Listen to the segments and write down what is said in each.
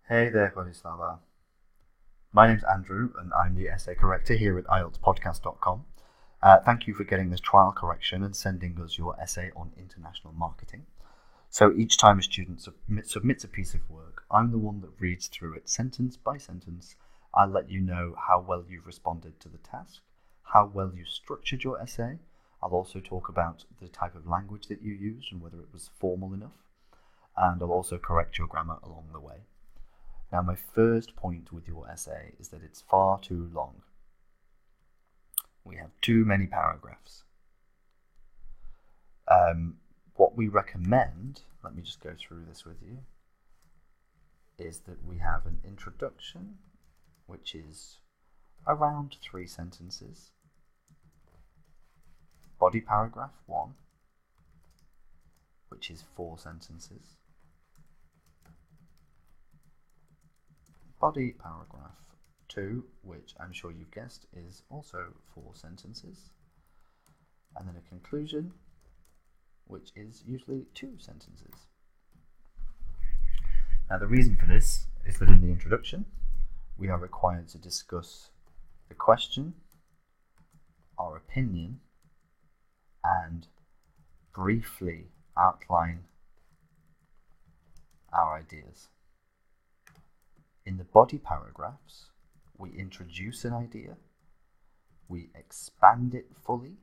Hey there, Gordislava. My name's Andrew, and I'm the essay corrector here at IELTSpodcast.com. Thank you for getting this trial correction and sending us your essay on international marketing. So each time a student submits a piece of work, I'm the one that reads through it sentence by sentence. I'll let you know how well you've responded to the task, how well you structured your essay. I'll also talk about the type of language that you used and whether it was formal enough. And I'll also correct your grammar along the way. Now, my first point with your essay is that it's far too long. We have too many paragraphs. What we recommend, let me just go through this with you, is that we have an introduction, which is around 3 sentences. Body paragraph 1, which is 4 sentences. Body paragraph 2, which I'm sure you've guessed is also 4 sentences, and then a conclusion, which is usually 2 sentences. Now, the reason for this is that in the introduction, we are required to discuss the question, our opinion, and briefly outline our ideas. In the body paragraphs, we introduce an idea, we expand it fully,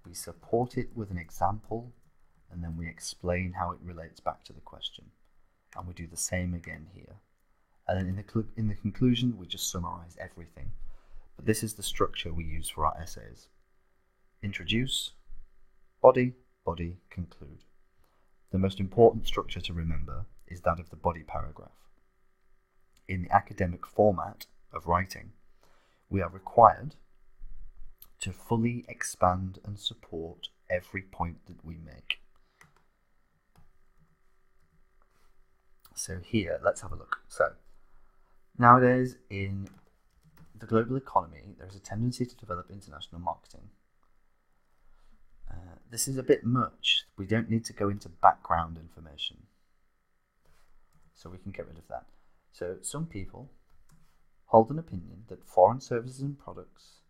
we support it with an example, and then we explain how it relates back to the question. And we do the same again here. And then in the conclusion, we just summarize everything. But this is the structure we use for our essays. Introduce, body, conclude. The most important structure to remember is that of the body paragraph. In the academic format of writing, we are required to fully expand and support every point that we make. So here, let's have a look. So, nowadays in the global economy, there's a tendency to develop international marketing. This is a bit much. We don't need to go into background information. So we can get rid of that. So some people hold an opinion that foreign services and products,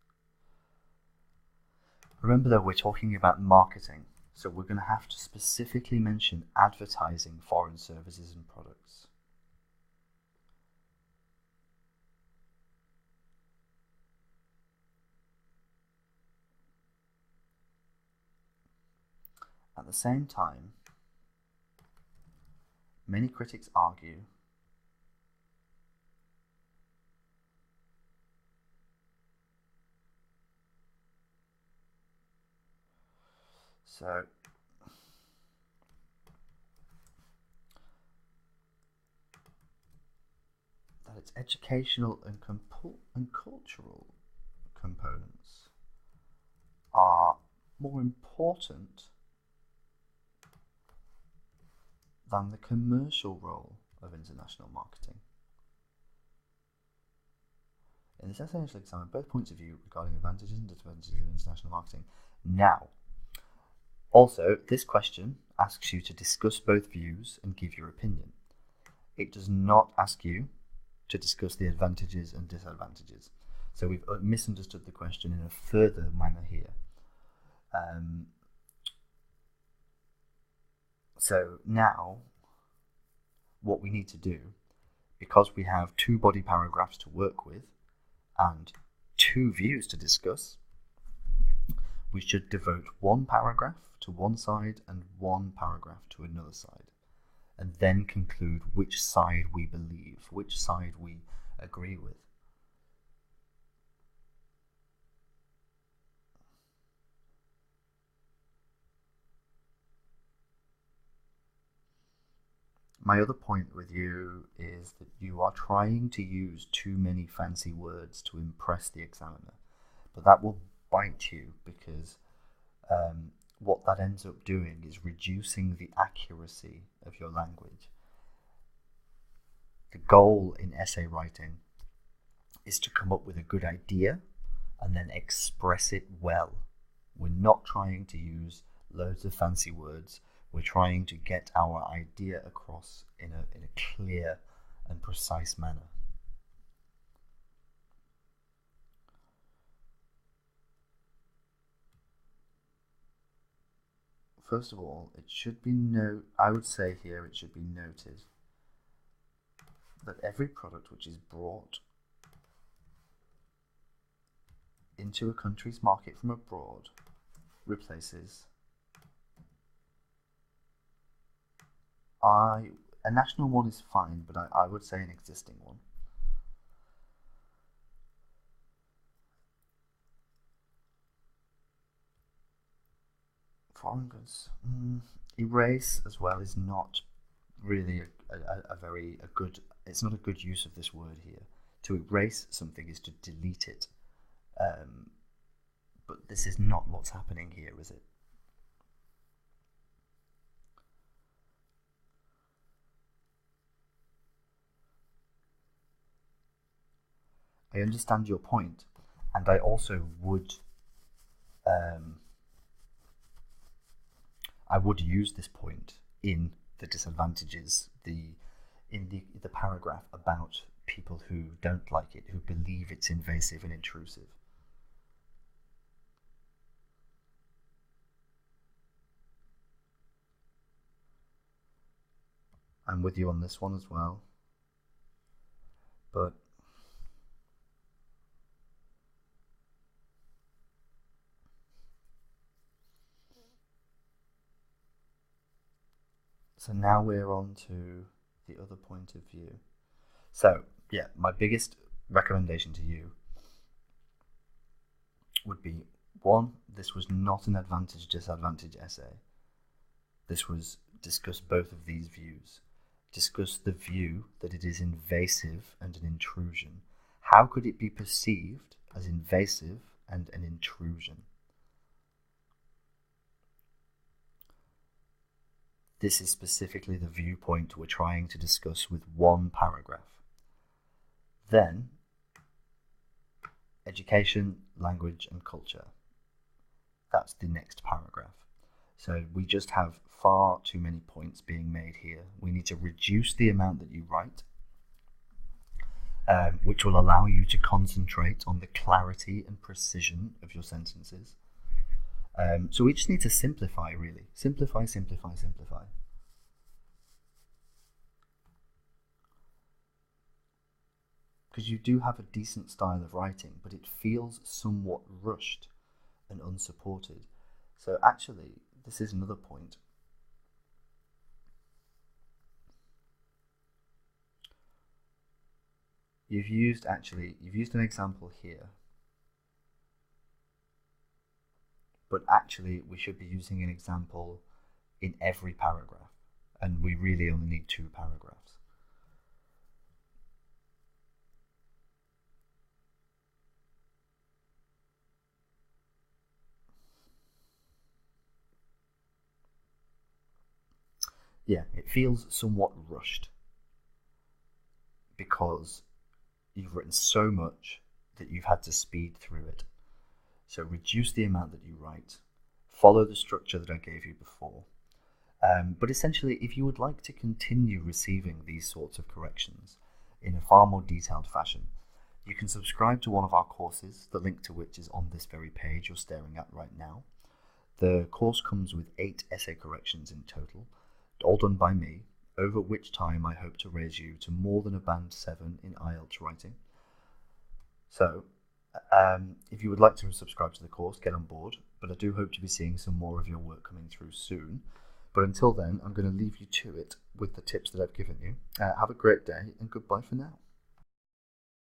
remember though, we're talking about marketing, so we're going to have to specifically mention advertising foreign services and products. At the same time, many critics argue that its educational and cultural components are more important than the commercial role of international marketing. In this essay, I shall examine both points of view regarding advantages and disadvantages of international marketing. Now, also, this question asks you to discuss both views and give your opinion. It does not ask you to discuss the advantages and disadvantages. So we've misunderstood the question in a further manner here. So now, what we need to do, because we have 2 body paragraphs to work with and 2 views to discuss, we should devote 1 paragraph to one side and 1 paragraph to another side, and then conclude which side we believe, which side we agree with. My other point with you is that you are trying to use too many fancy words to impress the examiner, but that will bite you because what that ends up doing is reducing the accuracy of your language. The goal in essay writing is to come up with a good idea and then express it well. We're not trying to use loads of fancy words. We're trying to get our idea across in a clear and precise manner. First of all, it should be I would say here it should be noted that every product which is brought into a country's market from abroad replaces a national one is fine, but I would say an existing one. Foreign goods. Erase as well is not really a good. It's not a good use of this word here. To erase something is to delete it. But this is not what's happening here, is it? I understand your point, and I also would use this point in the disadvantages, in the paragraph about people who don't like it, who believe it's invasive and intrusive. I'm with you on this one as well, but so now we're on to the other point of view. So yeah, my biggest recommendation to you would be, one, this was not an advantage-disadvantage essay. This was discuss both of these views. Discuss the view that it is invasive and an intrusion. How could it be perceived as invasive and an intrusion? This is specifically the viewpoint we're trying to discuss with one paragraph. Then, education, language, and culture. That's the next paragraph. So we just have far too many points being made here. We need to reduce the amount that you write, which will allow you to concentrate on the clarity and precision of your sentences. So we just need to simplify, really. Simplify, simplify, simplify. Because you do have a decent style of writing, but it feels somewhat rushed and unsupported. So actually, this is another point. You've used an example here. But actually, we should be using an example in every paragraph, and we really only need 2 paragraphs. Yeah, it feels somewhat rushed because you've written so much that you've had to speed through it. So reduce the amount that you write, follow the structure that I gave you before. But essentially, if you would like to continue receiving these sorts of corrections in a far more detailed fashion, you can subscribe to one of our courses, the link to which is on this very page you're staring at right now. The course comes with 8 essay corrections in total, all done by me, over which time I hope to raise you to more than a band 7 in IELTS writing. So, if you would like to subscribe to the course, get on board, but I do hope to be seeing some more of your work coming through soon. But until then, I'm going to leave you to it with the tips that I've given you. Have a great day, and goodbye for now.